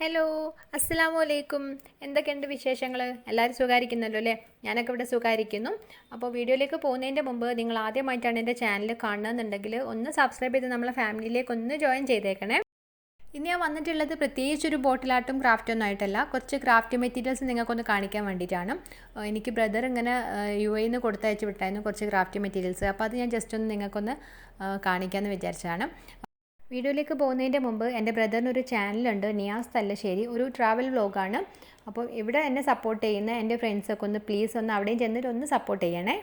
Hello, അസ്സലാമു അലൈക്കും. എന്തൊക്കെയുണ്ട് വിശേഷങ്ങൾ? എല്ലാവരും സുഖമായിരിക്കുന്നല്ലോ അല്ലേ? ഞാനൊക്കെ ഇവിടെ സുഖമായിരിക്കുന്നു. അപ്പോൾ വീഡിയോയിലേക്ക് പോകുന്നതിൻ്റെ മുമ്പ് നിങ്ങൾ ആദ്യമായിട്ടാണ് എൻ്റെ ചാനൽ കാണുന്നതെന്നുണ്ടെങ്കിൽ ഒന്ന് സബ്സ്ക്രൈബ് ചെയ്ത് നമ്മളെ ഫാമിലിയിലേക്ക് ഒന്ന് ജോയിൻ ചെയ്തേക്കണേ. ഇനി ഞാൻ വന്നിട്ടുള്ളത് പ്രത്യേകിച്ചൊരു ബോട്ടിൽ ആർട്ടും ക്രാഫ്റ്റൊന്നും ആയിട്ടല്ല, കുറച്ച് ക്രാഫ്റ്റ് മെറ്റീരിയൽസ് നിങ്ങൾക്കൊന്ന് കാണിക്കാൻ വേണ്ടിയിട്ടാണ്. എനിക്ക് ബ്രദർ ഇങ്ങനെ UAE നിന്ന് കൊടുത്തയച്ച് വിട്ടായിരുന്നു കുറച്ച് ക്രാഫ്റ്റ് മെറ്റീരിയൽസ്. അപ്പോൾ അത് ഞാൻ ജസ്റ്റ് ഒന്ന് നിങ്ങൾക്കൊന്ന് കാണിക്കാമെന്ന് വിചാരിച്ചതാണ്. വീഡിയോയിലേക്ക് പോകുന്നതിൻ്റെ മുമ്പ് എൻ്റെ ബ്രദറിനൊരു ചാനലുണ്ട്, നിയാസ് തല്ലശ്ശേരി, ഒരു ട്രാവൽ വ്ലോഗാണ്. അപ്പോൾ ഇവിടെ എന്നെ സപ്പോർട്ട് ചെയ്യുന്ന എൻ്റെ ഫ്രണ്ട്സൊക്കെ ഒന്ന് പ്ലീസ് ഒന്ന് അവിടെയും ചെന്നിട്ട് ഒന്ന് സപ്പോർട്ട് ചെയ്യണേ.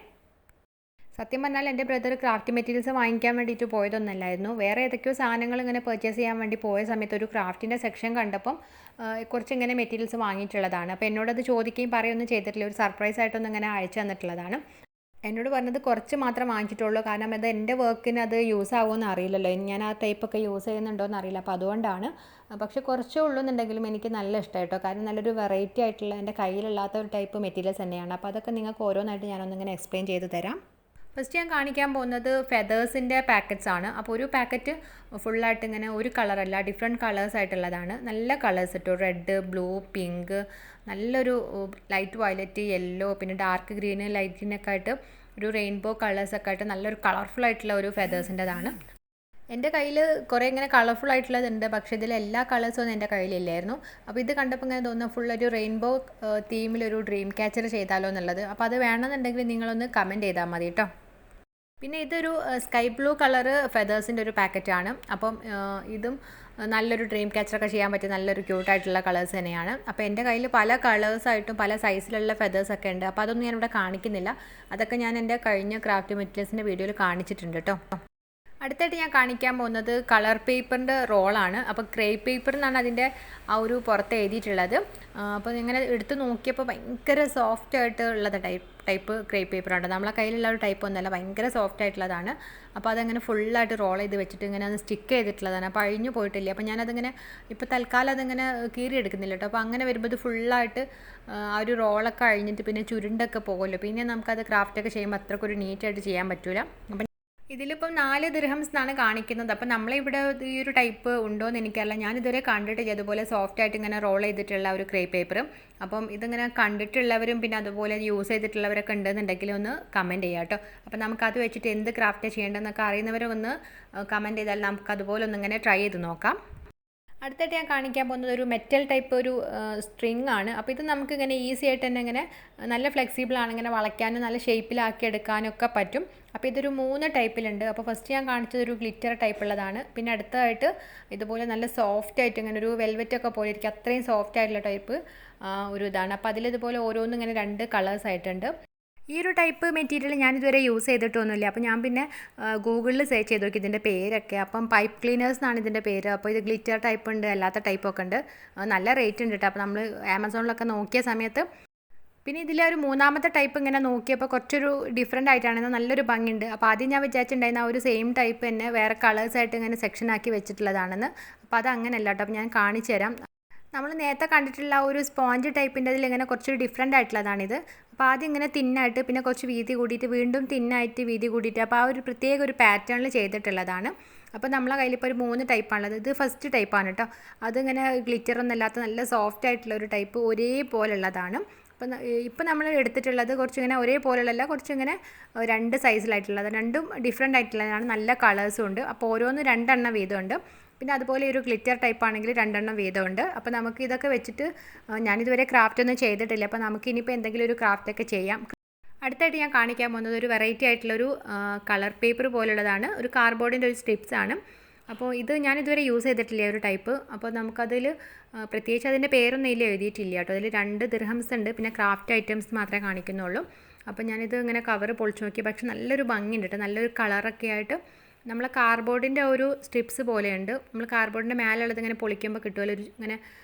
സത്യം പറഞ്ഞാൽ എൻ്റെ ബ്രദർ ക്രാഫ്റ്റ് മെറ്റീരിയൽസ് വാങ്ങിക്കാൻ വേണ്ടിയിട്ട് പോയതൊന്നല്ലായിരുന്നു. വേറെ ഏതൊക്കെയോ സാധനങ്ങൾ ഇങ്ങനെ പർച്ചേസ് ചെയ്യാൻ വേണ്ടി പോയ സമയത്ത് ഒരു ക്രാഫ്റ്റിൻ്റെ സെക്ഷൻ കണ്ടപ്പം കുറച്ച് ഇങ്ങനെ മെറ്റീരിയൽസ് വാങ്ങിയിട്ടുള്ളതാണ്. അപ്പോൾ എന്നോടത് ചോദിക്കുകയും പറയുകയൊന്നും ചെയ്തിട്ടില്ല, ഒരു സർപ്രൈസ് ആയിട്ടൊന്നും ഇങ്ങനെ അയച്ചു തന്നിട്ടുള്ളതാണ്. എന്നോട് പറഞ്ഞത് കുറച്ച് മാത്രം വാങ്ങിച്ചിട്ടുള്ളൂ, കാരണം അത് എൻ്റെ വർക്കിന് അത് യൂസ് ആകുമെന്ന് അറിയില്ലല്ലോ, ഞാൻ ആ ടൈപ്പൊക്കെ യൂസ് ചെയ്യുന്നുണ്ടോ എന്ന് അറിയില്ല, അപ്പോൾ അതുകൊണ്ടാണ്. പക്ഷേ കുറച്ചേ ഉള്ളൂ എന്നുണ്ടെങ്കിലും എനിക്ക് നല്ല ഇഷ്ടമായിട്ടോ, കാരണം നല്ലൊരു വെറൈറ്റി ആയിട്ടുള്ള എൻ്റെ കയ്യിലില്ലാത്ത ഒരു ടൈപ്പ് മെറ്റീരിയൽസ് തന്നെയാണ്. അപ്പോൾ അതൊക്കെ നിങ്ങൾക്ക് ഓരോന്നായിട്ട് ഞാനൊന്നിങ്ങനെ എക്സ്പ്ലെയിൻ ചെയ്ത് തരാം. ഫസ്റ്റ് ഞാൻ കാണിക്കാൻ പോകുന്നത് ഫെതേഴ്സിൻ്റെ പാക്കറ്റ്സ് ആണ്. അപ്പോൾ ഒരു പാക്കറ്റ് ഫുള്ളായിട്ട് ഇങ്ങനെ ഒരു കളറല്ല, ഡിഫറെൻറ്റ് കളേഴ്സ് ആയിട്ടുള്ളതാണ്. നല്ല കളേഴ്സ് ഇട്ടു, റെഡ്, ബ്ലൂ, പിങ്ക്, നല്ലൊരു ലൈറ്റ് വയലറ്റ്, യെല്ലോ, പിന്നെ ഡാർക്ക് ഗ്രീന്, ലൈറ്റ് ഗ്രീനൊക്കെ ആയിട്ട് ഒരു റെയിൻബോ കളേഴ്സൊക്കെ ആയിട്ട് നല്ലൊരു കളർഫുൾ ആയിട്ടുള്ള ഒരു ഫെതേഴ്സിൻ്റെതാണ്. എൻ്റെ കയ്യിൽ കുറേ ഇങ്ങനെ കളർഫുൾ ആയിട്ടുള്ളതുണ്ട്, പക്ഷേ ഇതിൽ എല്ലാ കളേഴ്സൊന്നും എൻ്റെ കയ്യിലില്ലായിരുന്നു. അപ്പോൾ ഇത് കണ്ടപ്പോൾ ഇങ്ങനെ തോന്നുന്നു ഫുൾ ഒരു റെയിൻബോ തീമിലൊരു ഡ്രീം ക്യാച്ചർ ചെയ്താലോ എന്നുള്ളത്. അപ്പോൾ അത് വേണമെന്നുണ്ടെങ്കിൽ നിങ്ങളൊന്ന് കമൻറ്റ് ചെയ്താൽ മതി കേട്ടോ. പിന്നെ ഇതൊരു സ്കൈ ബ്ലൂ കളറ് ഫെതേഴ്സിൻ്റെ ഒരു പാക്കറ്റാണ്. അപ്പം ഇതും നല്ലൊരു ഡ്രീം ക്യാച്ചറൊക്കെ ചെയ്യാൻ പറ്റിയ നല്ലൊരു ക്യൂട്ടായിട്ടുള്ള കളേഴ്സ് തന്നെയാണ്. അപ്പോൾ എൻ്റെ കയ്യിൽ പല കളേഴ്സായിട്ടും പല സൈസിലുള്ള ഫെതേഴ്സൊക്കെ ഉണ്ട്. അപ്പോൾ അതൊന്നും ഞാനിവിടെ കാണിക്കുന്നില്ല, അതൊക്കെ ഞാൻ എൻ്റെ കഴിഞ്ഞ ക്രാഫ്റ്റ് മെറ്റീരിയൽസിൻ്റെ വീഡിയോയിൽ കാണിച്ചിട്ടുണ്ട് കേട്ടോ. അടുത്തായിട്ട് ഞാൻ കാണിക്കാൻ പോകുന്നത് കളർ പേപ്പറിൻ്റെ റോളാണ്. അപ്പോൾ ക്രേപ്പ് പേപ്പർ എന്നാണ് അതിൻ്റെ ആ ഒരു പുറത്ത് എഴുതിയിട്ടുള്ളത്. അപ്പോൾ ഇങ്ങനെ എടുത്ത് നോക്കിയപ്പോൾ ഭയങ്കര സോഫ്റ്റ് ആയിട്ട് ഉള്ളത് ടൈപ്പ് ക്രേപ്പ് പേപ്പറാണ്. നമ്മളെ കയ്യിലുള്ള ഒരു ടൈപ്പ് ഒന്നുമല്ല, ഭയങ്കര സോഫ്റ്റ് ആയിട്ടുള്ളതാണ്. അപ്പോൾ അതങ്ങനെ ഫുള്ളായിട്ട് റോൾ ചെയ്ത് വെച്ചിട്ട് ഇങ്ങനെ അത് സ്റ്റിക്ക് ചെയ്തിട്ടുള്ളതാണ്. അപ്പോൾ അഴിഞ്ഞു പോയിട്ടില്ല. അപ്പോൾ ഞാനതിങ്ങനെ ഇപ്പോൾ തൽക്കാലം അതിങ്ങനെ കീറി എടുക്കുന്നില്ല കേട്ടോ. അപ്പോൾ അങ്ങനെ വരുമ്പോൾ ഇത് ഫുള്ളായിട്ട് ആ ഒരു റോളൊക്കെ അഴിഞ്ഞിട്ട് പിന്നെ ചുരുണ്ടൊക്കെ പോകുമല്ലോ, പിന്നെ നമുക്കത് ക്രാഫ്റ്റൊക്കെ ചെയ്യുമ്പോൾ അത്രക്കൊരു നീറ്റായിട്ട് ചെയ്യാൻ പറ്റില്ല. അപ്പം ഇതിലിപ്പം 4 ദിർഹംസ് എന്നാണ് കാണിക്കുന്നത്. അപ്പം നമ്മളിവിടെ ഈ ഒരു ടൈപ്പ് ഉണ്ടോ എന്ന് എനിക്കറിയില്ല, ഞാനിതുവരെ കണ്ടിട്ടില്ല അതുപോലെ സോഫ്റ്റ് ആയിട്ട് ഇങ്ങനെ റോൾ ചെയ്തിട്ടുള്ള ഒരു ക്രേപ്പ് പേപ്പർ. അപ്പം ഇതിങ്ങനെ കണ്ടിട്ടുള്ളവരും പിന്നെ അതുപോലെ യൂസ് ചെയ്തിട്ടുള്ളവരൊക്കെ ഉണ്ടെന്നുണ്ടെങ്കിൽ ഒന്ന് കമൻറ്റ് ചെയ്യാം കേട്ടോ. അപ്പം നമുക്കത് വെച്ചിട്ട് എന്ത് ക്രാഫ്റ്റ് ചെയ്യേണ്ടതെന്നൊക്കെ അറിയുന്നവരൊന്ന് കമൻറ്റ് ചെയ്താൽ നമുക്കതുപോലെ ഒന്നിങ്ങനെ ട്രൈ ചെയ്ത് നോക്കാം. അടുത്തായിട്ട് ഞാൻ കാണിക്കാൻ പോകുന്നത് ഒരു മെറ്റൽ ടൈപ്പ് ഒരു സ്ട്രിങ് ആണ്. അപ്പോൾ ഇത് നമുക്കിങ്ങനെ ഈസി ആയിട്ട് തന്നെ ഇങ്ങനെ നല്ല ഫ്ലെക്സിബിൾ ആണ്, ഇങ്ങനെ വളയ്ക്കാനും നല്ല ഷേപ്പിലാക്കി എടുക്കാനും ഒക്കെ പറ്റും. അപ്പോൾ ഇതൊരു 3 ടൈപ്പിലുണ്ട്. അപ്പോൾ ഫസ്റ്റ് ഞാൻ കാണിച്ചത് ഒരു ഗ്ലിറ്റർ ടൈപ്പ് ഉള്ളതാണ്. പിന്നെ അടുത്തതായിട്ട് ഇതുപോലെ നല്ല സോഫ്റ്റ് ആയിട്ട് ഇങ്ങനെ ഒരു വെൽവെറ്റ് ഒക്കെ പോലെ ഇരിക്കും, അത്രയും സോഫ്റ്റ് ആയിട്ടുള്ള ടൈപ്പ് ഒരു ഇതാണ്. അപ്പോൾ അതിലിതുപോലെ ഓരോന്നും ഇങ്ങനെ 2 കളേഴ്സ് ആയിട്ടുണ്ട്. ഈ ഒരു ടൈപ്പ് മെറ്റീരിയൽ ഞാനിതുവരെ യൂസ് ചെയ്തിട്ടൊന്നുമില്ല. അപ്പോൾ ഞാൻ പിന്നെ ഗൂഗിളിൽ സെർച്ച് ചെയ്ത് നോക്കി ഇതിൻ്റെ പേരൊക്കെ. അപ്പം പൈപ്പ് ക്ലീനേഴ്സ് എന്നാണ് ഇതിൻ്റെ പേര്. അപ്പോൾ ഇത് ഗ്ലിറ്റർ ടൈപ്പ് ഉണ്ട്, അല്ലാത്ത ടൈപ്പൊക്കെ ഉണ്ട്. നല്ല റേറ്റ് ഉണ്ട് കേട്ടോ. അപ്പോൾ നമ്മൾ ആമസോണിലൊക്കെ നോക്കിയ സമയത്ത് പിന്നെ ഇതിലൊരു 3ാമത്തെ ടൈപ്പ് ഇങ്ങനെ നോക്കിയപ്പോൾ കുറച്ചൊരു ഡിഫറെൻ്റ് ആയിട്ടാണ്, നല്ലൊരു ഭംഗിയുണ്ട്. അപ്പോൾ ആദ്യം ഞാൻ വിചാരിച്ചിട്ടുണ്ടായിരുന്ന ആ ഒരു സെയിം ടൈപ്പ് തന്നെ വേറെ കളേഴ്സായിട്ട് ഇങ്ങനെ സെക്ഷനാക്കി വെച്ചിട്ടുള്ളതാണെന്ന്. അപ്പോൾ അത് അങ്ങനെയല്ല കേട്ടോ. അപ്പോൾ ഞാൻ കാണിച്ചു തരാം. നമ്മൾ നേരത്തെ കണ്ടിട്ടുള്ള ഒരു സ്പോഞ്ച് ടൈപ്പിൻ്റെ അതിൽ ഇങ്ങനെ കുറച്ചൊരു ഡിഫറെൻ്റ് ആയിട്ടുള്ളതാണിത്. അപ്പോൾ ആദ്യം ഇങ്ങനെ തിന്നായിട്ട് പിന്നെ കുറച്ച് വീതി കൂടിയിട്ട് വീണ്ടും തിന്നായിട്ട് വീതി കൂടിയിട്ട്, അപ്പോൾ ആ ഒരു പ്രത്യേക ഒരു പാറ്റേണിൽ ചെയ്തിട്ടുള്ളതാണ്. അപ്പോൾ നമ്മളെ കയ്യിലിപ്പോൾ ഒരു 3 ടൈപ്പാണുള്ളത്. ഇത് ഫസ്റ്റ് ടൈപ്പാണ് കേട്ടോ. അതിങ്ങനെ ഗ്ലിറ്ററൊന്നും അല്ലാത്ത നല്ല സോഫ്റ്റ് ആയിട്ടുള്ള ഒരു ടൈപ്പ് ഒരേപോലുള്ളതാണ്. അപ്പോൾ ഇപ്പോൾ നമ്മൾ എടുത്തിട്ടുള്ളത് കുറച്ചിങ്ങനെ ഒരേപോലെയല്ല, കുറച്ചിങ്ങനെ 2 സൈസിലായിട്ടുള്ളത്, രണ്ടും ഡിഫറെൻ്റ് ആയിട്ടുള്ളതാണ്. നല്ല കളേഴ്സും ഉണ്ട്. അപ്പോൾ ഓരോന്ന് 2 എണ്ണം വീതമുണ്ട്. പിന്നെ അതുപോലെ ഒരു ഗ്ലിറ്റർ ടൈപ്പ് ആണെങ്കിൽ 2 എണ്ണം വീതമുണ്ട്. അപ്പോൾ നമുക്ക് ഇതൊക്കെ വെച്ചിട്ട് ഞാനിതുവരെ ക്രാഫ്റ്റ് ഒന്നും ചെയ്തിട്ടില്ല. അപ്പോൾ നമുക്ക് ഇനിയിപ്പോൾ എന്തെങ്കിലും ഒരു ക്രാഫ്റ്റൊക്കെ ചെയ്യാം. അടുത്തായിട്ട് ഞാൻ കാണിക്കാൻ പോകുന്നത് ഒരു വെറൈറ്റി ആയിട്ടുള്ളൊരു കളർ പേപ്പർ പോലുള്ളതാണ്, ഒരു കാർഡ്ബോർഡിൻ്റെ ഒരു സ്ട്രിപ്സ് ആണ്. അപ്പോൾ ഇത് ഞാനിതുവരെ യൂസ് ചെയ്തിട്ടില്ല ഒരു ടൈപ്പ്. അപ്പോൾ നമുക്കതിൽ പ്രത്യേകിച്ച് അതിൻ്റെ പേരൊന്നും ഇതിൽ എഴുതിയിട്ടില്ല കേട്ടോ. അതിൽ 2 ദിർഹംസ് ഉണ്ട്, പിന്നെ ക്രാഫ്റ്റ് ഐറ്റംസ് മാത്രമേ കാണിക്കുന്നുള്ളൂ. അപ്പോൾ ഞാനിത് ഇങ്ങനെ കവർ പൊളിച്ച് നോക്കി, പക്ഷേ നല്ലൊരു ഭംഗിയുണ്ട് കേട്ടോ, നല്ലൊരു കളറൊക്കെ ആയിട്ട്. നമ്മളെ കാർഡ്ബോർഡിൻ്റെ ഒരു സ്ട്രിപ്സ് പോലെയുണ്ട്. നമ്മൾ കാർഡ്ബോർഡിൻ്റെ മേലുള്ളത് ഇങ്ങനെ പൊളിക്കുമ്പോൾ കിട്ടുമല്ലോ ഒരു ഇങ്ങനെ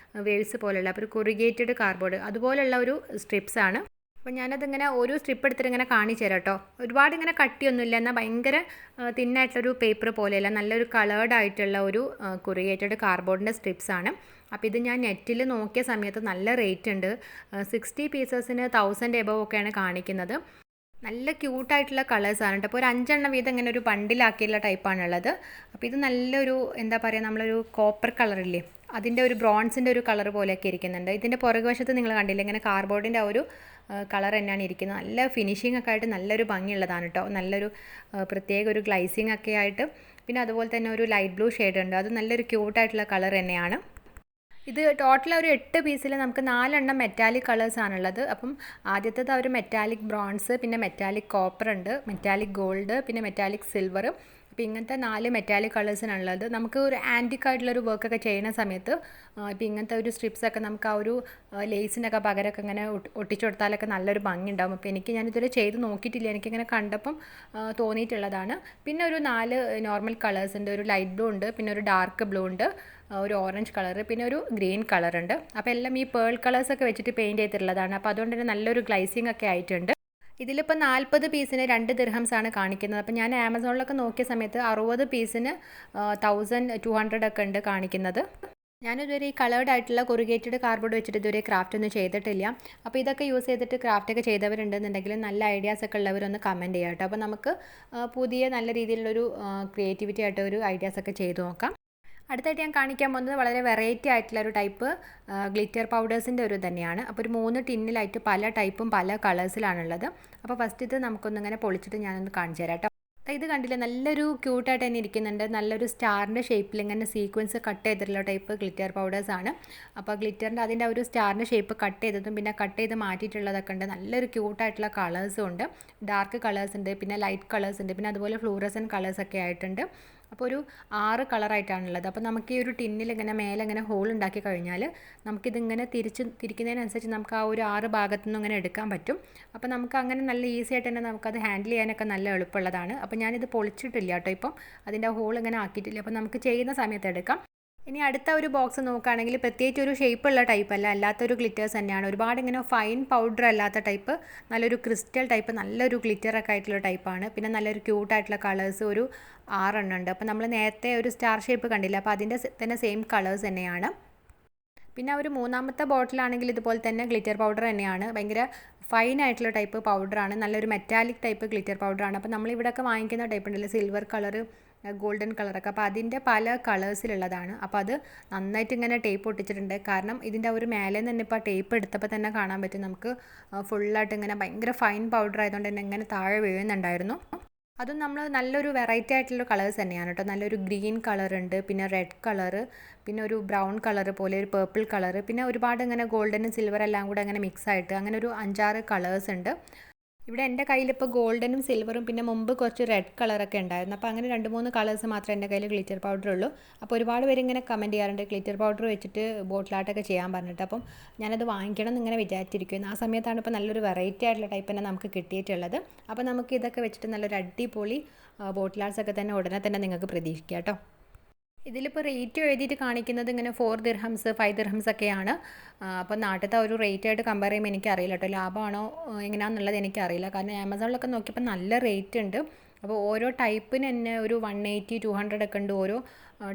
വേവ്സ് പോലെയുള്ള, അപ്പോൾ ഒരു കൊറിഗേറ്റഡ് കാർഡ്ബോർഡ് അതുപോലെയുള്ള ഒരു സ്ട്രിപ്സാണ്. അപ്പോൾ ഞാനതിങ്ങനെ ഓരോ സ്ട്രിപ്പ് എടുത്തിട്ട് ഇങ്ങനെ കാണിച്ചു തരാം കേട്ടോ. ഒരുപാട് ഇങ്ങനെ കട്ടിയൊന്നുമില്ല, എന്നാൽ ഭയങ്കര തിന്നായിട്ടുള്ളൊരു പേപ്പർ പോലെയല്ല, നല്ലൊരു കളേർഡ് ആയിട്ടുള്ള ഒരു കൊറിഗേറ്റഡ് കാർഡ്ബോർഡിൻ്റെ സ്ട്രിപ്സാണ്. അപ്പോൾ ഇത് ഞാൻ നെറ്റിൽ നോക്കിയ സമയത്ത് നല്ല റേറ്റ് ഉണ്ട്. 60 പീസസിന് 1000 എബവ് ഒക്കെയാണ് കാണിക്കുന്നത്. നല്ല ക്യൂട്ടായിട്ടുള്ള കളേഴ്സാണ് കേട്ടോ. അപ്പോൾ ഒരു 5 എണ്ണം വീതം ഇങ്ങനെ ഒരു ബണ്ടിലാക്കിയുള്ള ടൈപ്പാണുള്ളത്. അപ്പോൾ ഇത് നല്ലൊരു എന്താ പറയുക, നമ്മളൊരു കോപ്പർ കളറില്ലേ അതിൻ്റെ ഒരു ബ്രോൺസിൻ്റെ ഒരു കളർ പോലെയൊക്കെ ഇരിക്കുന്നുണ്ട്. ഇതിൻ്റെ പുറകുവശത്ത് നിങ്ങൾ കണ്ടില്ല, ഇങ്ങനെ കാർഡ്ബോർഡിൻ്റെ ആ ഒരു കളർ തന്നെയാണ് ഇരിക്കുന്നത്. നല്ല ഫിനിഷിംഗ് ഒക്കെ ആയിട്ട് നല്ലൊരു ഭംഗിയുള്ളതാണ് കേട്ടോ. നല്ലൊരു പ്രത്യേക ഒരു ഗ്ലൈസിങ് ഒക്കെ ആയിട്ട്. പിന്നെ അതുപോലെ തന്നെ ഒരു ലൈറ്റ് ബ്ലൂ ഷെയ്ഡ് ഉണ്ട്, അത് നല്ലൊരു ക്യൂട്ടായിട്ടുള്ള കളർ തന്നെയാണ്. ഇത് ടോട്ടൽ ഒരു 8 പീസിൽ നമുക്ക് 4 എണ്ണം മെറ്റാലിക് കളേഴ്സാണുള്ളത്. അപ്പം ആദ്യത്തേത് ഒരു മെറ്റാലിക് ബ്രോൺസ്, പിന്നെ മെറ്റാലിക് കോപ്പർ ഉണ്ട്, മെറ്റാലിക് ഗോൾഡ്, പിന്നെ മെറ്റാലിക് സിൽവർ. അപ്പോൾ ഇങ്ങനത്തെ 4 മെറ്റാലിക് കളേഴ്സിനുള്ളത്. നമുക്ക് ഒരു ആൻറ്റിക് ആയിട്ടുള്ളൊരു വർക്കൊക്കെ ചെയ്യുന്ന സമയത്ത് ഇപ്പോൾ ഇങ്ങനത്തെ ഒരു സ്ട്രിപ്സൊക്കെ നമുക്ക് ആ ഒരു ലേസിനൊക്കെ പകരമൊക്കെ ഇങ്ങനെ ഒട്ടിച്ചു കൊടുത്താലൊക്കെ നല്ലൊരു ഭംഗി ഉണ്ടാകും. അപ്പോൾ ഞാനിതുവരെ ചെയ്ത് നോക്കിയിട്ടില്ല, എനിക്കിങ്ങനെ കണ്ടപ്പം തോന്നിയിട്ടുള്ളതാണ്. പിന്നെ ഒരു 4 നോർമൽ കളേഴ്സ് ഉണ്ട്. ഒരു ലൈറ്റ് ബ്ലൂ ഉണ്ട്, പിന്നെ ഒരു ഡാർക്ക് ബ്ലൂ ഉണ്ട്, ഒരു ഓറഞ്ച് കളർ, പിന്നെ ഒരു ഗ്രീൻ കളറുണ്ട്. അപ്പോൾ എല്ലാം ഈ പേൾ കളേഴ്സൊക്കെ വെച്ചിട്ട് പെയിൻറ്റ് ചെയ്തിട്ടുള്ളതാണ്. അപ്പോൾ അതുകൊണ്ട് തന്നെ നല്ലൊരു ഗ്ലൈസിങ് ഒക്കെ ആയിട്ടുണ്ട്. ഇതിലിപ്പോൾ 40 പീസിന് 2 ദിർഹംസാണ് കാണിക്കുന്നത്. അപ്പോൾ ഞാൻ ആമസോണിലൊക്കെ നോക്കിയ സമയത്ത് 60 പീസിന് 1200 ഒക്കെ ഉണ്ട് കാണിക്കുന്നത്. ഞാനിതുവരെ ഈ കളേർഡ് ആയിട്ടുള്ള കൊറുഗേറ്റഡ് കാർഡ്ബോർഡ് വെച്ചിട്ട് ഇതുവരെ ക്രാഫ്റ്റ് ഒന്നും ചെയ്തിട്ടില്ല. അപ്പോൾ ഇതൊക്കെ യൂസ് ചെയ്തിട്ട് ക്രാഫ്റ്റൊക്കെ ചെയ്തവരുണ്ടെന്നുണ്ടെങ്കിൽ നല്ല ഐഡിയാസ് ഒക്കെ ഉള്ളവരൊന്ന് കമൻറ്റ് ചെയ്യാം കേട്ടോ. അപ്പോൾ നമുക്ക് പുതിയ നല്ല രീതിയിലുള്ളൊരു ക്രിയേറ്റിവിറ്റി ആയിട്ട് ഒരു ഐഡിയാസൊക്കെ ചെയ്ത് നോക്കാം. അടുത്തായിട്ട് ഞാൻ കാണിക്കാൻ പോകുന്നത് വളരെ വെറൈറ്റി ആയിട്ടുള്ള ഒരു ടൈപ്പ് ഗ്ലിറ്റർ പൗഡേഴ്സിൻ്റെ ഒരു തന്നെയാണ്. അപ്പോൾ ഒരു 3 ടിന്നിലായിട്ട് പല ടൈപ്പും പല കളേഴ്സിലാണുള്ളത്. അപ്പോൾ ഫസ്റ്റ് ഇത് നമുക്കൊന്നിങ്ങനെ പൊളിച്ചിട്ട് ഞാനൊന്ന് കാണിച്ചു തരാം കേട്ടോ. ഇത് കണ്ടില്ലേ, നല്ലൊരു ക്യൂട്ടായിട്ട് തന്നെ ഇരിക്കുന്നുണ്ട്. നല്ലൊരു സ്റ്റാറിൻ്റെ ഷേപ്പിൽ ഇങ്ങനെ സീക്വൻസ് കട്ട് ചെയ്തിട്ടുള്ള ടൈപ്പ് ഗ്ലിറ്റർ പൗഡേഴ്സാണ്. അപ്പോൾ ഗ്ലിറ്ററിൻ്റെ അതിൻ്റെ ഒരു സ്റ്റാറിൻ്റെ ഷേപ്പ് കട്ട് ചെയ്തതും പിന്നെ കട്ട് ചെയ്ത് മാറ്റിയിട്ടുള്ളതൊക്കെ ഉണ്ട്. നല്ലൊരു ക്യൂട്ടായിട്ടുള്ള കളേഴ്സും ഉണ്ട്. ഡാർക്ക് കളേഴ്സ് ഉണ്ട്, പിന്നെ ലൈറ്റ് കളേഴ്സ് ഉണ്ട്, പിന്നെ അതുപോലെ ഫ്ലൂറസൻ കളേഴ്സൊക്കെ ആയിട്ടുണ്ട്. അപ്പോൾ ഒരു 6 കളറായിട്ടാണുള്ളത്. അപ്പോൾ നമുക്ക് ഈ ഒരു ടിന്നിൽ ഇങ്ങനെ മേലെ ഇങ്ങനെ ഹോൾ ഉണ്ടാക്കി കഴിഞ്ഞാൽ നമുക്കിതിങ്ങനെ തിരിക്കുന്നതിനനുസരിച്ച് നമുക്ക് ആ ഒരു 6 ഭാഗത്തു നിന്നും ഇങ്ങനെ എടുക്കാൻ പറ്റും. അപ്പോൾ നമുക്ക് അങ്ങനെ നല്ല ഈസി ആയിട്ട് തന്നെ നമുക്കത് ഹാൻഡിൽ ചെയ്യാനൊക്കെ നല്ല എളുപ്പമുള്ളതാണ്. അപ്പോൾ ഞാനിത് പൊളിച്ചിട്ടില്ല കേട്ടോ, ഇപ്പം അതിൻ്റെ ഹോൾ ഇങ്ങനെ ആക്കിയിട്ടില്ല. അപ്പോൾ നമുക്ക് ചെയ്യുന്ന സമയത്ത് എടുക്കാം. ഇനി അടുത്ത ഒരു ബോക്സ് നോക്കുകയാണെങ്കിൽ പ്രത്യേകിച്ച് ഒരു ഷേപ്പുള്ള ടൈപ്പ് അല്ല, അല്ലാത്തൊരു ഗ്ലിറ്റേഴ്സ് തന്നെയാണ്. ഒരുപാട് ഇങ്ങനെ ഫൈൻ പൗഡർ അല്ലാത്ത ടൈപ്പ്, നല്ലൊരു ക്രിസ്റ്റൽ ടൈപ്പ്, നല്ലൊരു ഗ്ലിറ്ററൊക്കെ ആയിട്ടുള്ള ടൈപ്പാണ്. പിന്നെ നല്ലൊരു ക്യൂട്ടായിട്ടുള്ള കളേഴ്സ് ഒരു 6 എണ്ണം ഉണ്ട്. അപ്പോൾ നമ്മൾ നേരത്തെ ഒരു സ്റ്റാർ ഷേപ്പ് കണ്ടില്ല, അപ്പോൾ അതിൻ്റെ തന്നെ സെയിം കളേഴ്സ് തന്നെയാണ്. പിന്നെ ഒരു 3ാമത്തെ ബോട്ടിലാണെങ്കിൽ ഇതുപോലെ തന്നെ ഗ്ലിറ്റർ പൗഡർ തന്നെയാണ്. ഭയങ്കര ഫൈൻ ആയിട്ടുള്ള ടൈപ്പ് പൗഡറാണ്, നല്ലൊരു മെറ്റാലിക് ടൈപ്പ് ഗ്ലിറ്റർ പൗഡറാണ്. അപ്പോൾ നമ്മളിവിടെയൊക്കെ വാങ്ങിക്കുന്ന ടൈപ്പ് ഉണ്ടല്ലോ, സിൽവർ കളർ, ഗോൾഡൻ കളറൊക്കെ, അപ്പോൾ അതിൻ്റെ പല കളേഴ്സിലുള്ളതാണ്. അപ്പോൾ അത് നന്നായിട്ട് ഇങ്ങനെ ടേപ്പ് ഒട്ടിച്ചിട്ടുണ്ട്. കാരണം ഇതിൻ്റെ ഒരു മേലെ തന്നെ ഇപ്പോൾ ടേപ്പ് എടുത്തപ്പോൾ തന്നെ കാണാൻ പറ്റും നമുക്ക് ഫുള്ളായിട്ട് ഇങ്ങനെ ഭയങ്കര ഫൈൻ പൗഡർ ആയതുകൊണ്ട് തന്നെ ഇങ്ങനെ താഴെ വീഴുന്നുണ്ടായിരുന്നു. അതും നമ്മൾ നല്ലൊരു വെറൈറ്റി ആയിട്ടുള്ള കളേഴ്സ് തന്നെയാണ് കേട്ടോ. നല്ലൊരു ഗ്രീൻ കളറുണ്ട്, പിന്നെ റെഡ് കളറ്, പിന്നെ ഒരു ബ്രൗൺ കളർ പോലെ ഒരു പേർപ്പിൾ കളർ, പിന്നെ ഒരുപാട് ഇങ്ങനെ ഗോൾഡനും സിൽവർ എല്ലാം കൂടെ അങ്ങനെ മിക്സ് ആയിട്ട് അങ്ങനെ ഒരു 5-6 കളേഴ്സ് ഉണ്ട്. ഇവിടെ എൻ്റെ കയ്യിലിപ്പോൾ ഗോൾഡനും സിൽവറും പിന്നെ മുമ്പ് കുറച്ച് റെഡ് കളറൊക്കെ ഉണ്ടായിരുന്നു. അപ്പോൾ അങ്ങനെ 2-3 കളേഴ്സ് മാത്രമേ എൻ്റെ കയ്യിൽ ഗ്ലിറ്റർ പൗഡർ ഉള്ളൂ. അപ്പോൾ ഒരുപാട് പേര് ഇങ്ങനെ കമൻറ്റ് ചെയ്യാറുണ്ട് ഗ്ലിറ്റർ പൗഡർ വെച്ചിട്ട് ബോട്ടിലാട്ടൊക്കെ ചെയ്യാൻ പറഞ്ഞിട്ട്. അപ്പം ഞാനത് വാങ്ങിക്കണം എന്നിങ്ങനെ വിചാരിച്ചിരിക്കുന്നു. ആ സമയത്താണ് ഇപ്പോൾ നല്ലൊരു വെറൈറ്റി ആയിട്ടുള്ള ടൈപ്പ് തന്നെ നമുക്ക് കിട്ടിയിട്ടുള്ളത്. അപ്പോൾ നമുക്ക് ഇതൊക്കെ വെച്ചിട്ട് നല്ലൊരു അടിപൊളി ബോട്ടിലാർട്സൊക്കെ തന്നെ ഉടനെ തന്നെ നിങ്ങൾക്ക് പ്രതീക്ഷിക്കാം കേട്ടോ. ഇതിലിപ്പോൾ റേറ്റ് എഴുതിയിട്ട് കാണിക്കുന്നത് ഇങ്ങനെ 4 ദിർഹംസ് 5 ദിർഹംസ് ഒക്കെയാണ്. അപ്പോൾ നാട്ടിലത്തെ ഒരു റേറ്റായിട്ട് കമ്പയർ ചെയ്യുമ്പോൾ എനിക്കറിയില്ല കേട്ടോ, ലാഭമാണോ എങ്ങനെയാണെന്നുള്ളത് എനിക്കറിയില്ല. കാരണം ആമസോണിലൊക്കെ നോക്കിയപ്പോൾ നല്ല റേറ്റ് ഉണ്ട്. അപ്പോൾ ഓരോ ടൈപ്പിന് തന്നെ ഒരു 180 200 ഒക്കെ ഉണ്ട്. ഓരോ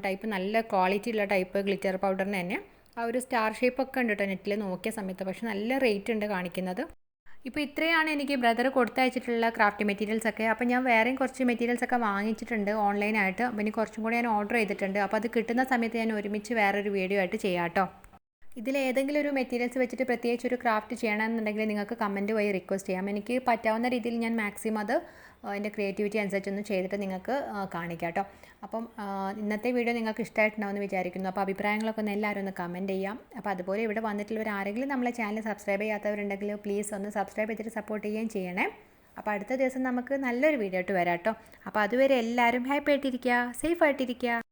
ടൈപ്പ് നല്ല ക്വാളിറ്റി ഉള്ള ടൈപ്പ് ഗ്ലിറ്റർ പൗഡറിന് തന്നെ ആ ഒരു സ്റ്റാർ ഷേപ്പൊക്കെ ഉണ്ട് കേട്ടോ നെറ്റിൽ നോക്കിയ സമയത്ത്. പക്ഷേ നല്ല റേറ്റ് ഉണ്ട് കാണിക്കുന്നത്. ഇപ്പോൾ ഇത്രയാണ് എനിക്ക് ബ്രദർ കൊടുത്തയച്ചിട്ടുള്ള ക്രാഫ്റ്റ് മെറ്റീരിയൽസൊക്കെ. അപ്പോൾ ഞാൻ വേറെയും കുറച്ച് മെറ്റീരിയൽസൊക്കെ വാങ്ങിച്ചിട്ടുണ്ട് ഓൺലൈനായിട്ട്. അപ്പോൾ ഇനി കുറച്ചും കൂടി ഞാൻ ഓർഡർ ചെയ്തിട്ടുണ്ട്. അപ്പോൾ അത് കിട്ടുന്ന സമയത്ത് ഞാൻ ഒരുമിച്ച് വേറൊരു വീഡിയോ ആയിട്ട് ചെയ്യാം കേട്ടോ. ഇതിലേതെങ്കിലും ഒരു മെറ്റീരിയൽസ് വെച്ചിട്ട് പ്രത്യേകിച്ച് ഒരു ക്രാഫ്റ്റ് ചെയ്യണമെന്നുണ്ടെങ്കിൽ നിങ്ങൾക്ക് കമൻറ്റ് വഴി റിക്വസ്റ്റ് ചെയ്യാം. എനിക്ക് പറ്റാവുന്ന രീതിയിൽ ഞാൻ മാക്സിമം അത് എൻ്റെ ക്രിയേറ്റിവിറ്റി അനുസരിച്ചൊന്ന് ചെയ്തിട്ട് നിങ്ങൾക്ക് കാണിക്കാം കേട്ടോ. അപ്പം ഇന്നത്തെ വീഡിയോ നിങ്ങൾക്ക് ഇഷ്ടമായിട്ടുണ്ടാവുമെന്ന് വിചാരിക്കുന്നു. അപ്പോൾ അഭിപ്രായങ്ങളൊക്കെ ഒന്ന് എല്ലാവരും ഒന്ന് കമൻറ്റ് ചെയ്യാം. അപ്പോൾ അതുപോലെ ഇവിടെ വന്നിട്ടുള്ളവർ ആരെങ്കിലും നമ്മളെ ചാനൽ സബ്സ്ക്രൈബ് ചെയ്യാത്തവരുണ്ടെങ്കിൽ പ്ലീസ് ഒന്ന് സബ്സ്ക്രൈബ് ചെയ്തിട്ട് സപ്പോർട്ട് ചെയ്യുകയും ചെയ്യണേ. അപ്പോൾ അടുത്ത ദിവസം നമുക്ക് നല്ലൊരു വീഡിയോ ആയിട്ട് വരാം കേട്ടോ. അപ്പോൾ അതുവരെ എല്ലാവരും ഹാപ്പി ആയിട്ടിരിക്കുക, സേഫ് ആയിട്ടിരിക്കുക.